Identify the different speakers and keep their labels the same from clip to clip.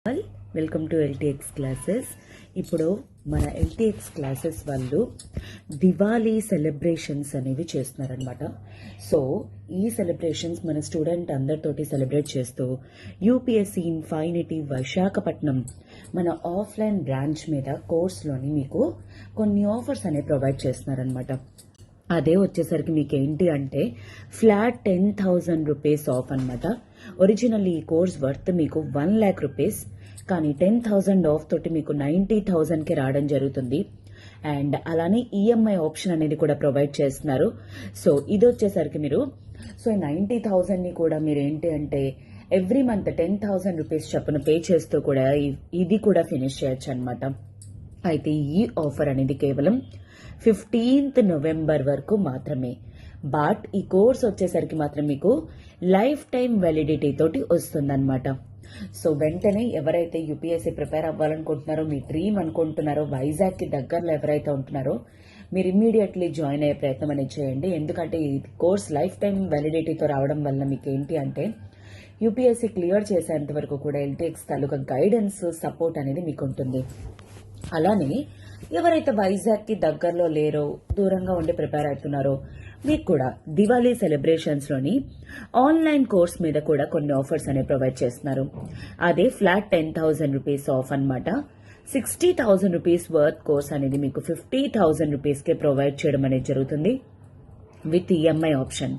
Speaker 1: All welcome to LTX classes. ఇప్పుడు మన LTX classes వాళ్ళు దివాళీ సెలబ్రేషన్స్ అనేవి చేస్తున్నారనమాట. సో ఈ సెలబ్రేషన్స్ మన స్టూడెంట్ అందరితోటి సెలబ్రేట్ చేస్తూ యూపీఎస్సీ ఇన్ఫైనిటీ విశాఖపట్నం మన ఆఫ్లైన్ బ్రాంచ్ మీద కోర్స్లోని మీకు కొన్ని ఆఫర్స్ అనేవి ప్రొవైడ్ చేస్తున్నారనమాట. అదే వచ్చేసరికి మీకు ఏంటి అంటే ఫ్లాట్ 10,000 రూపీస్ ఆఫ్ అనమాట. ఒరిజినల్ ఈ కోర్స్ వర్త్ మీకు 1 lakh రూపీస్, కానీ 10,000 ఆఫ్ తోటి మీకు 90,000కి రావడం జరుగుతుంది. అండ్ అలానే ఈఎంఐ ఆప్షన్ అనేది కూడా ప్రొవైడ్ చేస్తున్నారు. సో ఇది వచ్చేసరికి మీరు 90,000ని కూడా మీరు ఏంటి అంటే ఎవ్రీ మంత్ 10,000 రూపీస్ చొప్పున పే చేస్తూ కూడా ఇది కూడా ఫినిష్ చేయొచ్చు అనమాట. అయితే ఈ ఆఫర్ అనేది కేవలం 15th నవంబర్ వరకు మాత్రమే. బట్ ఈ కోర్స్ వచ్చేసరికి మాత్రం మీకు లైఫ్ టైం వ్యాలిడిటీ తోటి వస్తుందన్నమాట. సో వెంటనే ఎవరైతే యూపీఎస్సీ ప్రిపేర్ అవ్వాలనుకుంటున్నారో, మీ డ్రీమ్ అనుకుంటున్నారో, వైజాగ్ కి దగ్గరలో ఎవరైతే ఉంటున్నారో మీరు ఇమ్మీడియట్లీ జాయిన్ అయ్యే ప్రయత్నం అనేది చేయండి. ఎందుకంటే ఈ కోర్స్ లైఫ్ టైం వ్యాలిడిటీతో రావడం వల్ల మీకు ఏంటి అంటే యూపీఎస్సీ క్లియర్ చేసేంత వరకు కూడా ఎల్టీఎక్స్ తాలూకా గైడెన్స్ సపోర్ట్ అనేది మీకు ఉంటుంది. అలానే ఎవరైతే వైజాగ్ కి దగ్గరలో లేరో, దూరంగా ఉండి ప్రిపేర్ అవుతున్నారో మీకు కూడా దివాళీ సెలబ్రేషన్స్ లోని ఆన్లైన్ కోర్స్ మీద కూడా కొన్ని ఆఫర్స్ అనేవి ప్రొవైడ్ చేస్తున్నారు. అదే ఫ్లాట్ 10,000 రూపీస్ ఆఫ్ అనమాట. 60,000 రూపీస్ వర్త్ కోర్స్ అనేది మీకు 50,000 రూపీస్ కే ప్రొవైడ్ చేయడం అనేది జరుగుతుంది విత్ ఈఎంఐ ఆప్షన్.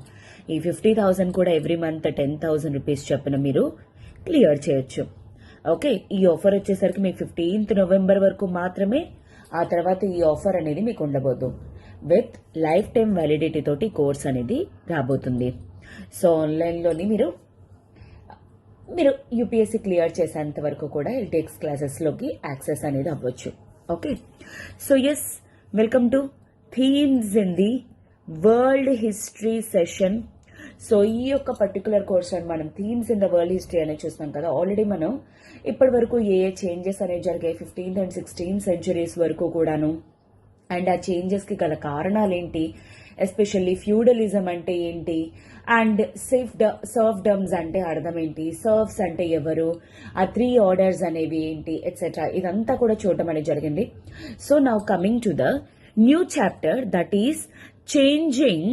Speaker 1: ఈ 50,000 కూడా ఎవ్రీ మంత్ 10,000 రూపీస్ చొప్పున మీరు క్లియర్ చేయొచ్చు. ఓకే, ఈ ఆఫర్ వచ్చేసరికి మీకు 15th నవంబర్ వరకు మాత్రమే. ఆ తర్వాత ఈ ఆఫర్ అనేది మీకు ఉండబోదు. విత్ లైఫ్ టైం వ్యాలిడిటీ తోటి కోర్స్ అనేది రాబోతుంది. సో ఆన్లైన్లోని మీరు యూపీఎస్సీ క్లియర్ చేసేంత వరకు కూడా ఎల్టీఎక్స్ క్లాసెస్లోకి యాక్సెస్ అనేది అవ్వచ్చు. Okay, so yes, welcome to themes in the world history session. So ఈ యొక్క పర్టికులర్ కోర్స్ అని మనం themes in the world history అనేది చూస్తాం కదా. ఆల్రెడీ మనం ఇప్పటి వరకు ఏ చేంజెస్ అనేవి జరిగాయి 15th and 16th centuries వరకు కూడాను, అండ్ ఆ చేంజెస్ కి గల కారణాలేంటి, ఎస్పెషల్లీ ఫ్యూడలిజం అంటే ఏంటి, అండ్ సర్ఫ్డమ్స్ అంటే అర్థం ఏంటి, సర్ఫ్స్ అంటే ఎవరు, ఆ 3 ఆర్డర్స్ అనేవి ఏంటి, ఎట్సెట్రా, ఇదంతా కూడా చూడటం అనేది జరిగింది. So now coming to the new chapter, that is changing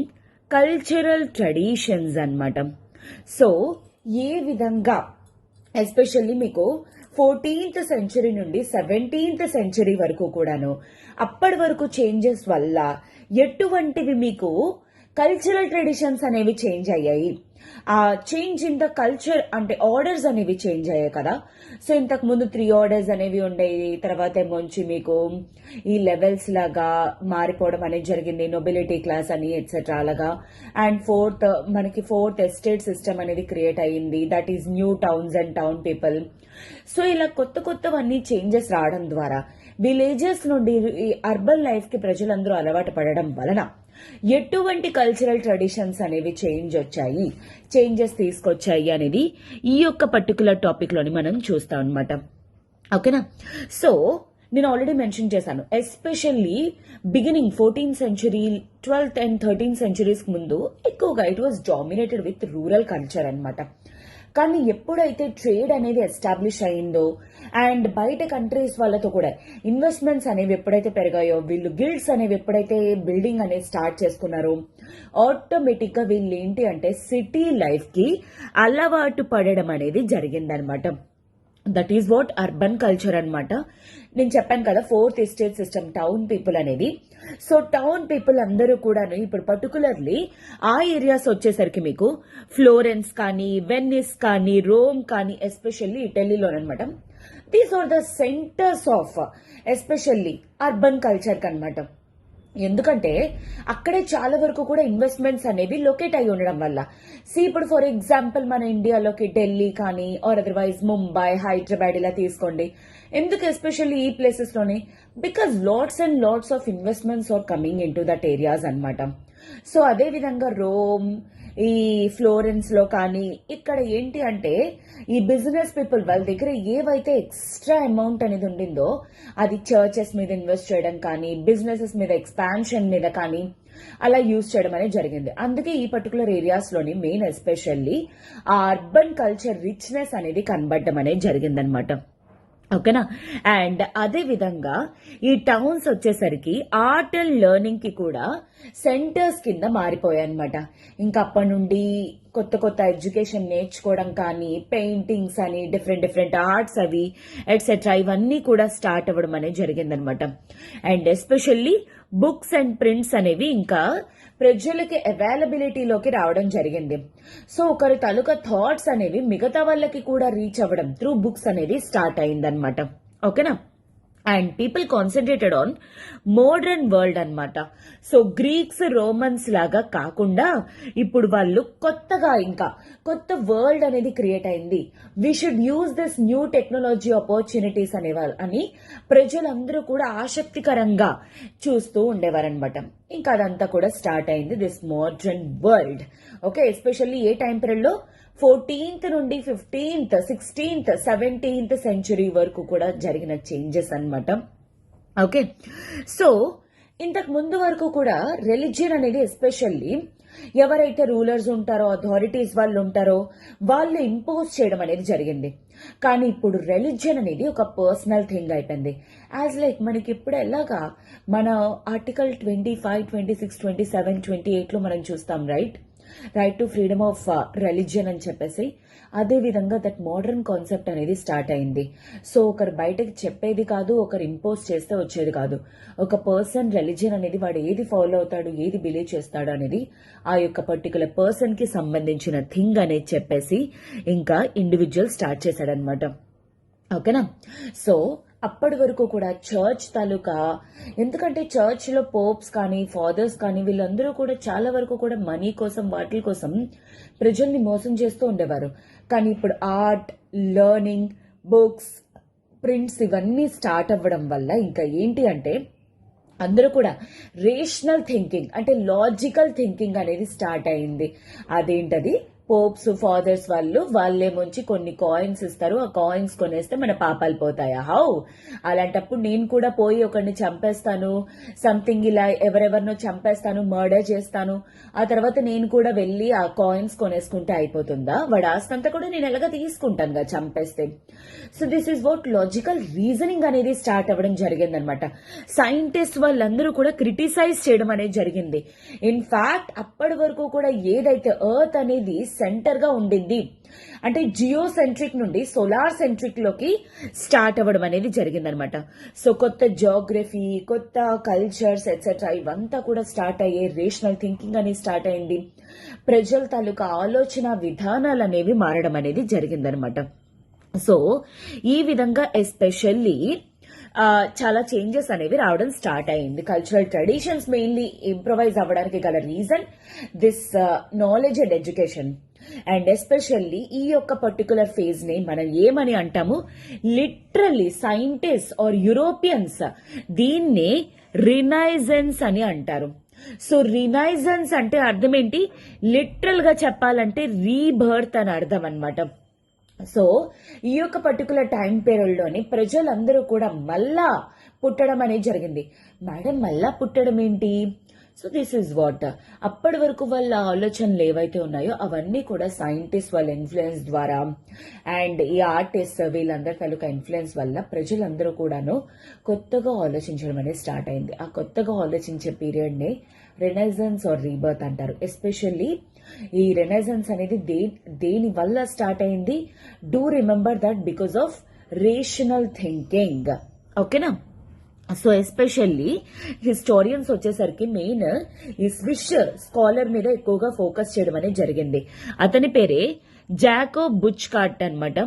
Speaker 1: cultural traditions అన్నమాట. సో ఏ విధంగా ఎస్పెషల్లీ మీకు 14th century నుండి 17th century వరకు కూడాను అప్పటి వరకు చేంజెస్ వల్ల ఎటువంటివి మీకు కల్చరల్ ట్రెడిషన్స్ అనేవి చేంజ్ అయ్యాయి. ఆ చేంజ్ ఇన్ ద కల్చర్ అంటే ఆర్డర్స్ అనేవి చేంజ్ అయ్యాయి కదా. సో ఇంతకు ముందు 3 ఆర్డర్స్ అనేవి ఉండేవి, తర్వాత ఏమొచ్చి మీకు ఈ లెవెల్స్ లాగా మారిపోవడం అనేది జరిగింది, నొబిలిటీ క్లాస్ అని ఎట్సెట్రా అలాగా. అండ్ మనకి ఫోర్త్ ఎస్టేట్ సిస్టమ్ అనేది క్రియేట్ అయ్యింది, that is new towns and town people. So ఇలా కొత్తవన్నీ చేంజెస్ రావడం ద్వారా విలేజెస్ నుండి అర్బన్ లైఫ్ కి ప్రజలందరూ అలవాటు పడడం వలన ఎటువంటి కల్చరల్ ట్రెడిషన్స్ అనేవి చేంజెస్ తీసుకొచ్చాయి అనేది ఈ యొక్క పర్టికులర్ టాపిక్ లోని మనం చూస్తాం అనమాట. ఓకేనా. సో నేను ఆల్రెడీ మెన్షన్ చేశాను, especially beginning 14th century, 12th and 13th centuries ముందు ఎక్కువగా it was dominated with rural culture అనమాట. కానీ ఎప్పుడైతే ట్రేడ్ అనేది ఎస్టాబ్లిష్ అయిందో అండ్ బయట కంట్రీస్ వాళ్ళతో కూడా ఇన్వెస్ట్మెంట్స్ అనేవి ఎప్పుడైతే పెరిగాయో, వీళ్ళు గిల్డ్స్ అనేవి ఎప్పుడైతే బిల్డింగ్ అనేది స్టార్ట్ చేసుకున్నారో, ఆటోమేటిక్ గా వీళ్ళు ఏంటి అంటే సిటీ లైఫ్ కి అలవాటు పడడం అనేది జరిగిందనమాట. That is what urban culture అనమాట. నేను చెప్పాను కదా, 4th estate system, town people అనేది. సో టౌన్ పీపుల్ అందరూ కూడా ఇప్పుడు పర్టికులర్లీ ఆ ఏరియాస్ వచ్చేసరికి మీకు ఫ్లోరెన్స్ కానీ, వెనిస్ కానీ, రోమ్ కానీ, ఎస్పెషల్లీ ఇటలీలోనమాట. These are the centres of especially urban culture కనమాట. ఎందుకంటే అక్కడే చాలా వరకు కూడా ఇన్వెస్ట్మెంట్స్ అనేవి లొకేట్ అయి ఉండడం వల్ల. ఇప్పుడు ఫర్ ఎగ్జాంపుల్ మన ఇండియాలోకి ఢిల్లీ కానీ ఆర్ అదర్వైజ్ ముంబై, హైదరాబాద్ ఇలా తీసుకోండి. ఎందుకు ఎస్పెషల్లీ ఈ ప్లేసెస్ లోనే? Because lots and lots of investments are coming in to that areas అనమాట. సో అదే విధంగా రోమ్, ఈ ఫ్లోరెన్స్ లో కానీ ఇక్కడ ఏంటి అంటే ఈ బిజినెస్ పీపుల్ వాళ్ళ దగ్గర ఏవైతే ఎక్స్ట్రా అమౌంట్ అనేది ఉండిందో అది చర్చెస్ మీద ఇన్వెస్ట్ చేయడం కానీ, బిజినెసెస్ మీద ఎక్స్పాన్షన్ మీద కానీ అలా యూజ్ చేయడం అనేది జరిగింది. అందుకే ఈ పర్టికులర్ ఏరియాస్ లోని మెయిన్ ఎస్పెషల్లీ ఆ అర్బన్ కల్చర్ రిచ్నెస్ అనేది కనబడడం అనేది జరిగిందనమాట. ఓకేనా. అండ్ అదే విధంగా ఈ టౌన్స్ వచ్చేసరికి ఆర్ట్ అండ్ లెర్నింగ్ కి కూడా సెంటర్స్ కింద మారిపోయాయి అనమాట. ఇంకా అప్పటి నుండి కొత్త కొత్త ఎడ్యుకేషన్ నేర్చుకోవడం కానీ, పెయింటింగ్స్ అని, డిఫరెంట్ డిఫరెంట్ ఆర్ట్స్ అవి ఎట్సెట్రా ఇవన్నీ కూడా స్టార్ట్ అవ్వడం అనేది జరిగిందనమాట. And especially books and prints అనేవి ఇంకా ప్రజలకి అవైలబిలిటీలోకి రావడం జరిగింది. సో ఒకరి తాలూకా థాట్స్ అనేవి మిగతా వాళ్ళకి కూడా రీచ్ అవ్వడం త్రూ బుక్స్ అనేది స్టార్ట్ అయిందనమాట. ఓకేనా. And people concentrated on modern world అన్నమాట. సో గ్రీక్స్ రోమన్స్ లాగా కాకుండా ఇప్పుడు వాళ్ళు కొత్తగా ఇంకా కొత్త వరల్డ్ అనేది క్రియేట్ అయింది. We should use this new technology opportunities అని ప్రజలందరూ కూడా ఆసక్తికరంగా చూస్తూ ఉండేవారనమాట. ఇంకా అదంతా కూడా స్టార్ట్ అయింది this modern world. Okay, especially A time period లో 14th నుండి 15th, 16th, 17th సెంచురీ వరకు కూడా జరిగిన చేంజెస్ అన్నమాట. ఓకే, సో ఇంతకు ముందు వరకు కూడా రిలీజియన్ అనేది ఎస్పెషల్లీ ఎవరైతే రూలర్స్ ఉంటారో, అథారిటీస్ వాళ్ళు ఉంటారో వాళ్ళు ఇంపోజ్ చేయడం అనేది జరిగింది. కానీ ఇప్పుడు రిలీజియన్ అనేది ఒక పర్సనల్ థింగ్ అయిపోయింది. యాజ్ లైక్ మనకి ఇప్పుడు ఎలాగా మన ఆర్టికల్ 25, 26, 27, 28 లో మనం చూస్తాం, right to freedom of religion అని చెప్పేసి. అదే విధంగా దట్ మోడర్న్ కాన్సెప్ట్ అనేది స్టార్ట్ అయింది. సో ఒకరు బయటకి చెప్పేది కాదు, ఒకరు ఇంపోజ్ చేస్తే వచ్చేది కాదు. ఒక పర్సన్ రిలీజియన్ అనేది వాడు ఏది ఫాలో అవుతాడు, ఏది బిలీవ్ చేస్తాడు అనేది ఆ యొక్క పర్టికులర్ పర్సన్ కి సంబంధించిన థింగ్ అనేది చెప్పేసి ఇంకా ఇండివిజువల్ స్టార్ట్ చేశాడనమాట. ఓకేనా. సో అప్పటి వరకు కూడా చర్చ్ తాలూకా, ఎందుకంటే చర్చ్ లో పోప్స్ కానీ, ఫాదర్స్ కానీ వీళ్ళందరూ కూడా చాలా వరకు కూడా మనీ కోసం, వాటి కోసం ప్రజల్ని మోసం చేస్తూ ఉండేవారు. కానీ ఇప్పుడు ఆర్ట్, లెర్నింగ్, బుక్స్, ప్రింట్స్ ఇవన్నీ స్టార్ట్ అవ్వడం వల్ల ఇంకా ఏంటి అంటే అందరూ కూడా రేషనల్ థింకింగ్ అంటే లాజికల్ థింకింగ్ అనేది స్టార్ట్ అయింది. అదేంటది, పోప్స్, ఫాదర్స్ వాళ్ళేమొచ్చి కొన్ని కాయిన్స్ ఇస్తారు, ఆ కాయిన్స్ కొనేస్తే మన పాపాలు పోతాయా? హౌ? అలాంటప్పుడు నేను కూడా పోయి ఒకరిని చంపేస్తాను, సంథింగ్ ఇలా ఎవరెవరినో చంపేస్తాను, మర్డర్ చేస్తాను, ఆ తర్వాత నేను కూడా వెళ్లి ఆ కాయిన్స్ కొనేసుకుంటే అయిపోతుందా? వాడు ఆస్తంతా కూడా నేను ఎలాగా తీసుకుంటానుగా చంపేస్తే. So this is what logical reasoning అనేది స్టార్ట్ అవ్వడం జరిగిందనమాట. సైంటిస్ట్ వాళ్ళందరూ కూడా క్రిటిసైజ్ చేయడం అనేది జరిగింది. ఇన్ఫాక్ట్ అప్పటి వరకు కూడా ఏదైతే ఎర్త్ అనేది సెంటర్ గా ఉండింది అంటే జియో సెంట్రిక్ నుండి సోలార్ సెంట్రిక్ లోకి స్టార్ట్ అవ్వడం అనేది జరిగిందనమాట. సో కొత్త జియోగ్రఫీ, కొత్త కల్చర్స్ ఎట్సెట్రా ఇవంతా కూడా స్టార్ట్ అయ్యే రేషనల్ థింకింగ్ అనేది స్టార్ట్ అయింది. ప్రజల తాలూకా ఆలోచన విధానాలు అనేవి మారడం అనేది జరిగిందనమాట. సో ఈ విధంగా ఎస్పెషల్లీ చాలా చేంజెస్ అనేవి రావడం స్టార్ట్ అయింది. కల్చరల్ ట్రెడిషన్స్ మెయిన్లీ ఇంప్రొవైజ్ అవ్వడానికి గల reason this knowledge and education. And especially ఈ యొక్క పర్టికులర్ ఫేజ్ ని మనం ఏమని అంటాము, లిటరల్లీ సైంటిస్ట్ ఆర్ యూరోపియన్స్ దీన్ని రినైజెన్స్ అని అంటారు. సో రినైజెన్స్ అంటే అర్థం ఏంటి, లిటరల్ గా చెప్పాలంటే రీబర్త్ అని అర్థం అన్నమాట. సో ఈ యొక్క పర్టికులర్ టైం పీరియడ్ లోని ప్రజలందరూ కూడా మళ్ళా పుట్టడం అనేది జరిగింది. మేడం మళ్ళా పుట్టడం ఏంటి? సో దిస్ ఈజ్ వాట్, అప్పటి వరకు వాళ్ళ ఆలోచనలు ఏవైతే ఉన్నాయో అవన్నీ కూడా సైంటిస్ట్ వాళ్ళ ఇన్ఫ్లుయెన్స్ ద్వారా అండ్ ఈ ఆర్టిస్ట్ వీళ్ళందరి తాలూకా ఇన్ఫ్లుయెన్స్ వల్ల ప్రజలందరూ కూడాను కొత్తగా ఆలోచించడం అనేది స్టార్ట్ అయింది. ఆ కొత్తగా ఆలోచించే పీరియడ్ ని రెనైజెన్స్ ఆర్ రీబర్త్ అంటారు. ఎస్పెషల్లీ ఈ రెనైజెన్స్ అనేది దేని వల్ల స్టార్ట్ అయింది? Do remember that because of rational thinking. ఓకేనా. సో ఎస్పెషల్లీ హిస్టోరియన్స్ వచ్చేసరికి మెయిన్ ఈ స్విస్ స్కాలర్ మీద ఎక్కువగా ఫోకస్ చేయడం అనేది జరిగింది. అతని పేరే జాకోబ్ బుచ్కార్ట్ అన్నమాట.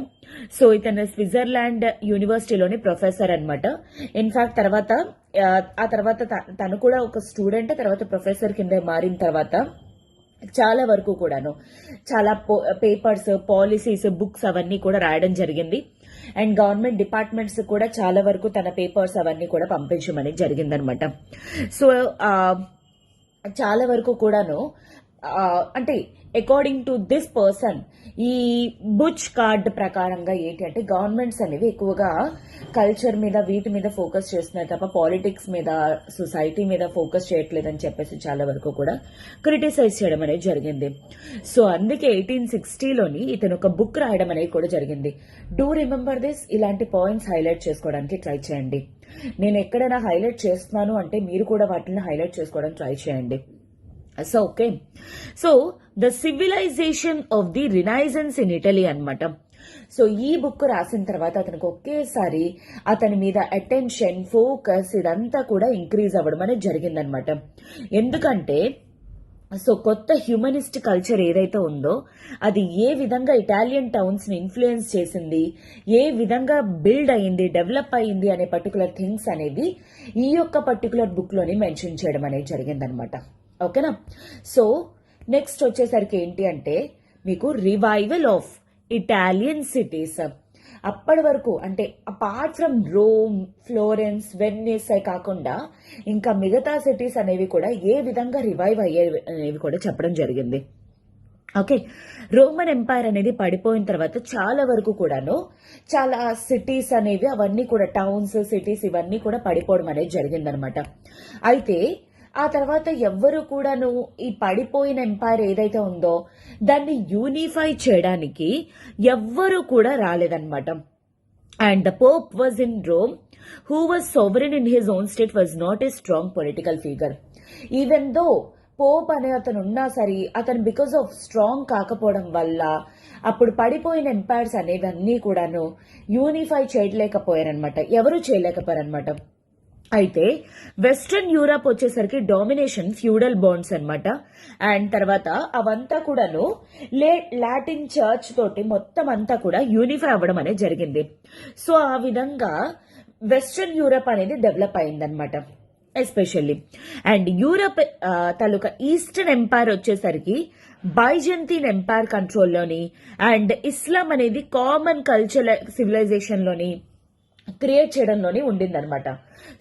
Speaker 1: సో ఇతను స్విట్జర్లాండ్ యూనివర్సిటీలోని ప్రొఫెసర్ అన్నమాట. ఇన్ఫాక్ట్ ఆ తర్వాత తను కూడా ఒక స్టూడెంట్, తర్వాత ప్రొఫెసర్ కింద మారిన తర్వాత చాలా వరకు కూడాను చాలా పేపర్స్, పాలసీస్, బుక్స్ అవన్నీ కూడా రాయడం జరిగింది. అండ్ గవర్నమెంట్ డిపార్ట్మెంట్స్ కూడా చాలా వరకు తన పేపర్స్ అవన్నీ కూడా పంపించమని జరిగిందనమాట. సో చాలా వరకు కూడాను అంటే అకార్డింగ్ టు దిస్ పర్సన్ ఈ బుచ్ కార్డ్ ప్రకారంగా ఏంటి అంటే గవర్నమెంట్స్ అనేవి ఎక్కువగా కల్చర్ మీద వీటి మీద ఫోకస్ చేస్తున్నాయి తప్ప పాలిటిక్స్ మీద సొసైటీ మీద ఫోకస్ చేయట్లేదని చెప్పేసి చాలా వరకు కూడా క్రిటిసైజ్ చేయడం అనేది జరిగింది. సో అందుకే 1860లోని ఇతను ఒక బుక్ రాయడం అనేది కూడా జరిగింది. Do remember this. ఇలాంటి పాయింట్స్ హైలైట్ చేసుకోవడానికి ట్రై చేయండి. నేను ఎక్కడైనా హైలైట్ చేస్తున్నాను అంటే మీరు కూడా వాటిని హైలైట్ చేసుకోవడానికి ట్రై చేయండి. So okay, so the civilization of the renaissance in Italy అనమాట. సో ఈ బుక్ రాసిన తర్వాత అతనికి ఒకేసారి అతని మీద అటెన్షన్, ఫోకస్ ఇదంతా కూడా ఇంక్రీజ్ అవ్వడం అనేది జరిగిందనమాట. ఎందుకంటే సో కొత్త హ్యూమనిస్ట్ కల్చర్ ఏదైతే ఉందో అది ఏ విధంగా ఇటాలియన్ టౌన్స్ ని ఇన్ఫ్లుయెన్స్ చేసింది, ఏ విధంగా బిల్డ్ అయింది, డెవలప్ అయింది అనే పర్టికులర్ థింగ్స్ అనేవి ఈ యొక్క పర్టికులర్ బుక్ లోని మెన్షన్ చేయడం అనేది జరిగిందనమాట. ఓకేనా. సో నెక్స్ట్ వచ్చేసరికి ఏంటి అంటే మీకు రివైవల్ ఆఫ్ ఇటాలియన్ సిటీస్. అప్పటి వరకు అంటే అపార్ట్ ఫ్రమ్ రోమ్, ఫ్లోరెన్స్, వెన్నీస్ కాకుండా ఇంకా మిగతా సిటీస్ అనేవి కూడా ఏ విధంగా రివైవ్ అయ్యేవి అనేవి కూడా చెప్పడం జరిగింది. ఓకే, రోమన్ ఎంపైర్ అనేది పడిపోయిన తర్వాత చాలా వరకు కూడాను చాలా సిటీస్ అనేవి అవన్నీ కూడా టౌన్స్, సిటీస్ ఇవన్నీ కూడా పడిపోవడం అనేది జరిగిందనమాట. అయితే ఆ తర్వాత ఎవ్వరు కూడాను ఈ పడిపోయిన ఎంపైర్ ఏదైతే ఉందో దాన్ని యూనిఫై చేయడానికి ఎవ్వరూ కూడా రాలేదన్నమాట. And the pope was in Rome who was sovereign in his own state was not a strong political figure. Even though pope అనే అతను ఉన్నా సరే అతను బికాస్ ఆఫ్ స్ట్రాంగ్ కాకపోవడం వల్ల అప్పుడు పడిపోయిన ఎంపైర్స్ అనేవన్నీ కూడాను యూనిఫై చేయలేకపోయారనమాట, ఎవరు చేయలేకపోయారనమాట. అయితే వెస్ట్రన్ యూరప్ వచ్చేసరికి డామినేషన్ ఫ్యూడల్ బాండ్స్ అనమాట. అండ్ తర్వాత అవంతా కూడాను లాటిన్ చర్చ్ తోటి మొత్తం అంతా కూడా యూనిఫై అవ్వడం అనేది జరిగింది. సో ఆ విధంగా వెస్ట్రన్ యూరప్ అనేది డెవలప్ అయిందనమాట ఎస్పెషల్లీ. అండ్ యూరప్ తాలూకా ఈస్టర్న్ ఎంపైర్ వచ్చేసరికి బైజంతీన్ ఎంపైర్ కంట్రోల్లోని అండ్ ఇస్లాం అనేది కామన్ కల్చరల్ సివిలైజేషన్ లోని క్రియేట్ చేయడంలోనే ఉండిందనమాట.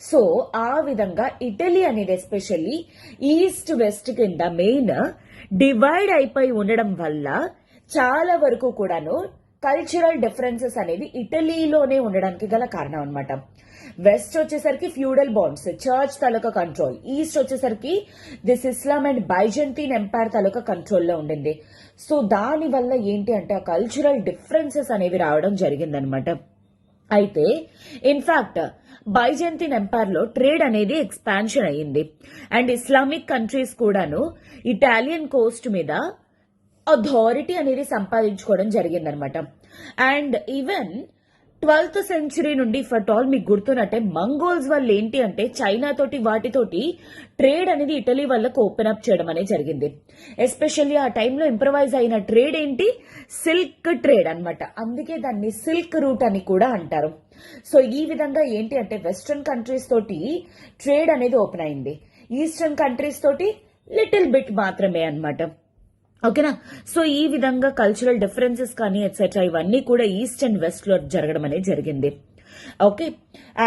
Speaker 1: సో ఆ విధంగా ఇటలీ అనేది ఎస్పెషల్లీ ఈస్ట్ వెస్ట్ కింద మెయిన్ డివైడ్ అయిపోయి ఉండడం వల్ల చాలా వరకు కూడాను కల్చరల్ డిఫరెన్సెస్ అనేది ఇటలీలోనే ఉండడానికి గల కారణం అనమాట. వెస్ట్ వచ్చేసరికి ఫ్యూడల్ బాండ్స్, చర్చ్ తాలూకా కంట్రోల్. ఈస్ట్ వచ్చేసరికి దిస్ ఇస్లాం అండ్ బైజంతీన్ ఎంపైర్ తాలూకా కంట్రోల్లో ఉండింది. సో దాని వల్ల ఏంటి అంటే ఆ కల్చరల్ డిఫరెన్సెస్ అనేవి రావడం జరిగిందనమాట. అయితే ఇన్ఫాక్ట్ బైజంతీన్ ఎంపైర్ లో ట్రేడ్ అనేది ఎక్స్పాన్షన్ అయ్యింది అండ్ ఇస్లామిక్ కంట్రీస్ కూడాను ఇటాలియన్ కోస్ట్ మీద అథారిటీ అనేది సంపాదించుకోవడం జరిగిందనమాట. అండ్ ఈవెన్ 12th century నుండి ఫర్ ఆల్ మీకు గుర్తున్నట్టే మంగోల్స్ వాళ్ళు ఏంటి అంటే చైనా తోటి వాటితోటి ట్రేడ్ అనేది ఇటలీ వాళ్ళకు ఓపెన్ అప్ చేయడం అనేది జరిగింది. ఎస్పెషల్లీ ఆ టైంలో ఇంప్రవైజ్ అయిన ట్రేడ్ ఏంటి, సిల్క్ ట్రేడ్ అన్నమాట. అందుకే దాన్ని సిల్క్ రూట్ అని కూడా అంటారు. సో ఈ విధంగా ఏంటి అంటే వెస్ట్రన్ కంట్రీస్ తోటి ట్రేడ్ అనేది ఓపెన్ అయింది, ఈస్టర్న్ కంట్రీస్ తోటి లిటిల్ బిట్ మాత్రమే అన్నమాట. ఓకేనా. సో ఈ విధంగా కల్చరల్ డిఫరెన్సెస్ కానీ ఎట్సెట్రా ఇవన్నీ కూడా ఈస్ట్ అండ్ వెస్ట్ లో జరగడం అనేది జరిగింది. ఓకే.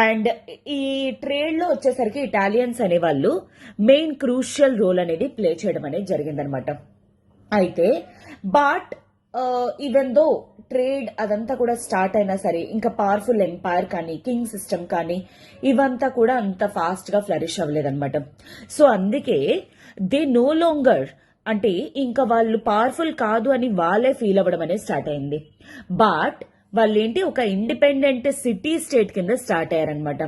Speaker 1: అండ్ ఈ ట్రేడ్ లో వచ్చేసరికి ఇటాలియన్స్ అనే వాళ్ళు మెయిన్ క్రూషియల్ రోల్ అనేది ప్లే చేయడం అనేది జరిగిందనమాట. అయితే బట్ ఈవెన్ దో ట్రేడ్ అదంతా కూడా స్టార్ట్ అయినా సరే ఇంకా పవర్ఫుల్ ఎంపైర్ కానీ కింగ్ సిస్టమ్ కానీ ఇవంతా కూడా అంత ఫాస్ట్ గా ఫ్లరిష్ అవ్వలేదన్నమాట. సో అందుకే దే నో లాంగర్ అంటే ఇంకా వాళ్ళు పవర్ఫుల్ కాదు అని వాళ్ళే ఫీల్ అవ్వడం అనేది స్టార్ట్ అయింది. బట్ వాళ్ళు ఏంటి ఒక ఇండిపెండెంట్ సిటీ స్టేట్ కింద స్టార్ట్ అయ్యారనమాట.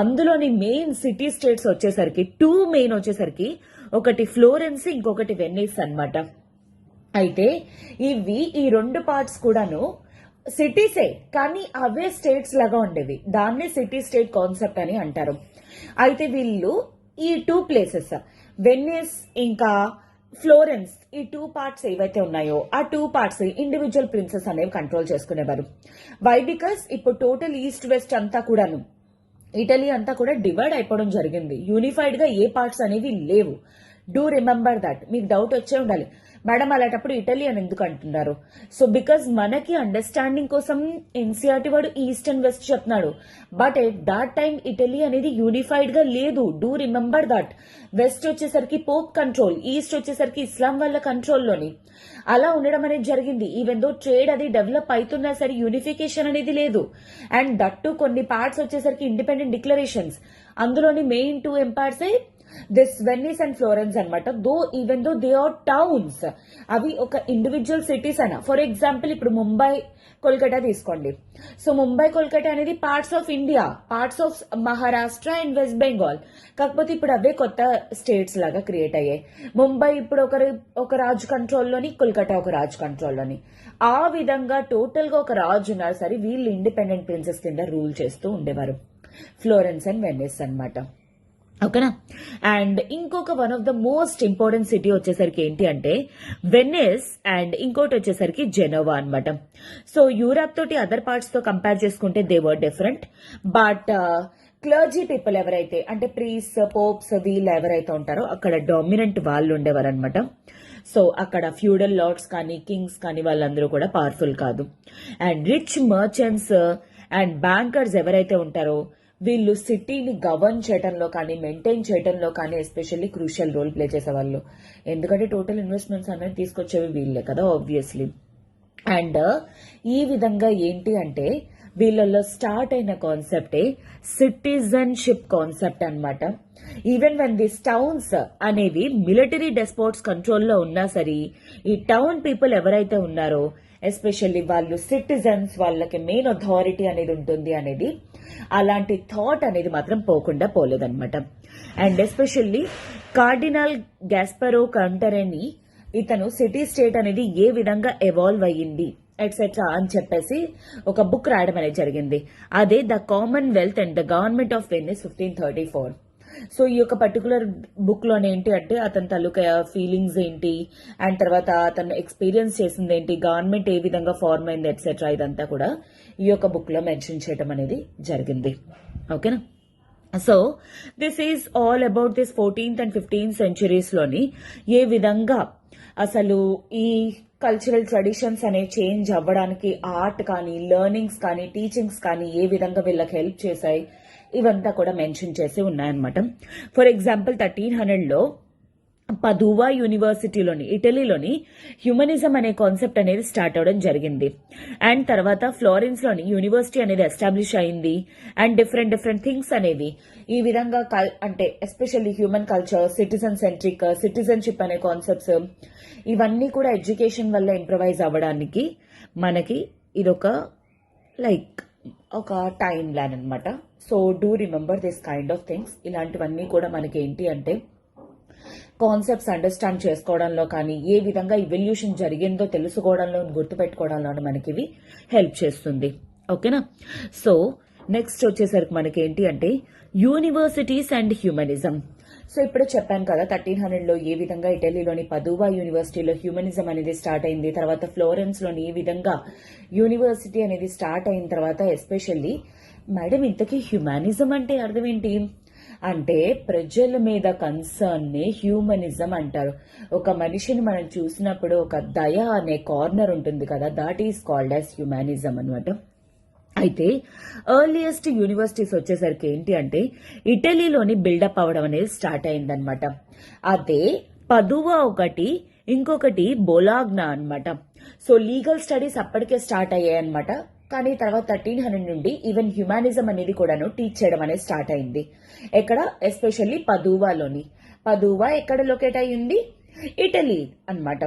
Speaker 1: అందులోని మెయిన్ సిటీ స్టేట్స్ వచ్చేసరికి 2 మెయిన్ వచ్చేసరికి ఒకటి ఫ్లోరెన్స్, ఇంకొకటి వెన్నీస్ అన్నమాట. అయితే ఇవి ఈ 2 పార్ట్స్ కూడాను సిటీసే కానీ అవే స్టేట్స్ లాగా ఉండేవి. దాన్నే సిటీ స్టేట్ కాన్సెప్ట్ అని అంటారు. అయితే వీళ్ళు ఈ 2 ప్లేసెస్ వెన్నీస్ ఇంకా ఫ్లోరెన్స్ ఈ 2 పార్ట్స్ ఏవైతే ఉన్నాయో ఆ 2 పార్ట్స్ ఇండివిజువల్ ప్రిన్సెస్ అనేవి కంట్రోల్ చేసుకునేవారు. వై? బికాస్ ఇప్పుడు టోటల్ ఈస్ట్ వెస్ట్ అంతా కూడాను ఇటలీ అంతా కూడా డివైడ్ అయిపోవడం జరిగింది. యూనిఫైడ్ గా ఏ పార్ట్స్ అనేవి లేవు. Do remember that. మీకు డౌట్ వచ్చే ఉండాలి మేడం అలాంటప్పుడు ఇటలీ అని ఎందుకు అంటున్నారు? సో బికాజ్ మనకి అండర్స్టాండింగ్ కోసం ఎన్సీఆర్టీ వాడు ఈస్ట్ అండ్ వెస్ట్ చెప్తున్నాడు. But at that time Italy అనేది యూనిఫైడ్ గా లేదు. Do remember that. వెస్ట్ వచ్చేసరికి పోప్ కంట్రోల్, ఈస్ట్ వచ్చేసరికి ఇస్లాం వాళ్ళ కంట్రోల్లోని అలా ఉండడం అనేది జరిగింది. ఈవెన్ దో ట్రేడ్ అది డెవలప్ అవుతున్నా సరే యూనిఫికేషన్ అనేది లేదు. అండ్ దట్టు కొన్ని పార్ట్స్ వచ్చేసరికి ఇండిపెండెంట్ డిక్లరేషన్స్, అందులోని main 2 empires this Venice and Florence అనమాట. Even though they are towns, అవి ఒక ఇండివిజువల్ సిటీస్ అయినా. ఫర్ ఎగ్జాంపుల్ ఇప్పుడు ముంబై కోల్కతా తీసుకోండి. సో ముంబై కోల్కతా అనేది parts of India, parts of Maharashtra and West Bengal. కాకపోతే ఇప్పుడు అవే కొత్త స్టేట్స్ లాగా క్రియేట్ అయ్యాయి. ముంబై ఇప్పుడు ఒక రాజు కంట్రోల్లోని, కోల్కతా ఒక రాజు కంట్రోల్లోని. ఆ విధంగా టోటల్ గా ఒక రాజు ఉన్నారు సరే, వీళ్ళు ఇండిపెండెంట్ ప్రిన్సెస్ కింద రూల్ చేస్తూ ఉండేవారు, ఫ్లోరెన్స్ అండ్ వెనిస్ అన్నమాట. ఓకేనా. అండ్ ఇంకొక one of the most important city వచ్చేసరికి ఏంటి అంటే వెనిస్, అండ్ ఇంకోటి వచ్చేసరికి జెనోవా అన్నమాట. సో యూరప్ తోటి అదర్ పార్ట్స్ తో కంపేర్ చేసుకుంటే they were different. But clergy people ఎవరైతే అంటే ప్రీస్, పోప్స్, వీళ్ళు ఎవరైతే ఉంటారో అక్కడ డామినెంట్ వాళ్ళు ఉండేవారు అనమాట. సో అక్కడ ఫ్యూడల్ లార్డ్స్ కానీ కింగ్స్ కానీ వాళ్ళందరూ కూడా పవర్ఫుల్ కాదు. And rich merchants and bankers ఎవరైతే ఉంటారో వీళ్ళు సిటీని గవర్న్ చేయడంలో కానీ మెయింటైన్ చేయడంలో కానీ ఎస్పెషల్లీ క్రూషియల్ రోల్ ప్లే చేసేవాళ్ళు. ఎందుకంటే టోటల్ ఇన్వెస్ట్మెంట్స్ అనేది తీసుకొచ్చేవి వీళ్ళే కదా ఆబ్వియస్లీ. అండ్ ఈ విధంగా ఏంటి అంటే వీళ్ళల్లో స్టార్ట్ అయిన కాన్సెప్టే సిటిజన్షిప్ కాన్సెప్ట్ అన్నమాట. ఈవెన్ వెన్ దిస్ టౌన్స్ అనేవి మిలిటరీ డెస్పోట్స్ కంట్రోల్లో ఉన్నా సరే, ఈ టౌన్ పీపుల్ ఎవరైతే ఉన్నారో ఎస్పెషల్లీ వాళ్ళు సిటిజన్స్, వాళ్ళకి మెయిన్ అథారిటీ అనేది ఉంటుంది అనేది, అలాంటి థాట్ అనేది మాత్రం పోకుండా పోలేదన్నమాట. అండ్ ఎస్పెషల్లీ కార్డినల్ గ్యాస్పరో కంటరెని ఇతను సిటీ స్టేట్ అనేది ఏ విధంగా ఎవాల్వ్ అయ్యింది ఎట్సెట్రా అని చెప్పేసి ఒక బుక్ రాయడం అనేది జరిగింది. అదే the Commonwealth and the government of Venice 1534. So ఈ యొక్క పర్టికులర్ బుక్ లోనే ఏంటి అంటే అతని తాలూకా ఫీలింగ్స్ ఏంటి, అండ్ తర్వాత అతను ఎక్స్పీరియన్స్ చేసింది ఏంటి, గవర్నమెంట్ ఏ విధంగా ఫార్మ్ అయింది ఎట్సెట్రా, ఇదంతా కూడా ఈ యొక్క బుక్ లో మెన్షన్ చేయడం అనేది జరిగింది. ఓకేనా. So this is all about this 14th and 15th centuries లోని ఏ విధంగా అసలు ఈ కల్చరల్ ట్రెడిషన్స్ అనేవి చేంజ్ అవ్వడానికి ఆర్ట్ కానీ, లెర్నింగ్స్ కానీ, టీచింగ్స్ కానీ ఏ విధంగా వీళ్ళకి హెల్ప్ చేశాయి, ఇవంతా కూడా మెన్షన్ చేసి ఉన్నాయన్నమాట. ఫర్ ఎగ్జాంపుల్ 1300లో పదువా యూనివర్సిటీలోని, ఇటలీలోని హ్యూమనిజం అనే కాన్సెప్ట్ అనేది స్టార్ట్ అవడం జరిగింది. అండ్ తర్వాత ఫ్లోరెన్స్ లోని యూనివర్సిటీ అనేది ఎస్టాబ్లిష్ అయింది. అండ్ డిఫరెంట్ థింగ్స్ అనేవి ఈ విధంగా అంటే especially human culture, citizen centric, citizenship అనే కాన్సెప్ట్స్ ఇవన్నీ కూడా ఎడ్యుకేషన్ వల్ల ఇంప్రవైజ్ అవ్వడానికి మనకి ఇదొక లైక్ ఒక టైం ప్లాన్ అనమాట. So do remember this kind of things. ఇలాంటివన్నీ కూడా మనకి ఏంటి అంటే కాన్సెప్ట్స్ అండర్స్టాండ్ చేసుకోవడంలో కానీ, ఏ విధంగా ఇవల్యూషన్ జరిగిందో తెలుసుకోవడంలో, గుర్తుపెట్టుకోవడంలో మనకి ఇవి హెల్ప్ చేస్తుంది. ఓకేనా. సో నెక్స్ట్ వచ్చేసరికి మనకి ఏంటి అంటే యూనివర్సిటీస్ అండ్ హ్యూమనిజం. సో ఇప్పుడే చెప్పాను కదా 1300లో ఏ విధంగా ఇటలీలోని పదువా యూనివర్సిటీలో హ్యూమనిజం అనేది స్టార్ట్ అయింది. తర్వాత ఫ్లోరెన్స్ లోని ఏ విధంగా యూనివర్సిటీ అనేది స్టార్ట్ అయిన తర్వాత ఎస్పెషల్లీ మేడం ఇంతకీ హ్యూమనిజం అంటే అర్థం ఏంటి అంటే ప్రజల మీద కన్సర్న్ ని హ్యూమనిజం అంటారు. ఒక మనిషిని మనం చూసినప్పుడు ఒక దయ అనే కార్నర్ ఉంటుంది కదా, that is called as humanism అనమాట. అయితే ఎర్లియస్ట్ యూనివర్సిటీస్ వచ్చేసరికి ఏంటి అంటే ఇటలీలోని బిల్డప్ అవడం అనేది స్టార్ట్ అయిందనమాట. అదే పదువా ఒకటి, ఇంకొకటి బొలాగ్నా అన్నమాట. సో లీగల్ స్టడీస్ అప్పటికే స్టార్ట్ అయ్యాయి అనమాట. కానీ తర్వాత 1300 నుండి ఈవెన్ హ్యుమానిజం అనేది కూడాను టీచ్ చేయడం అనేది స్టార్ట్ అయింది. ఎక్కడ? ఎస్పెషల్లీ పదువాలోని. పదువా ఎక్కడ లొకేట్ అయ్యింది? ఇటలీ అన్నమాట.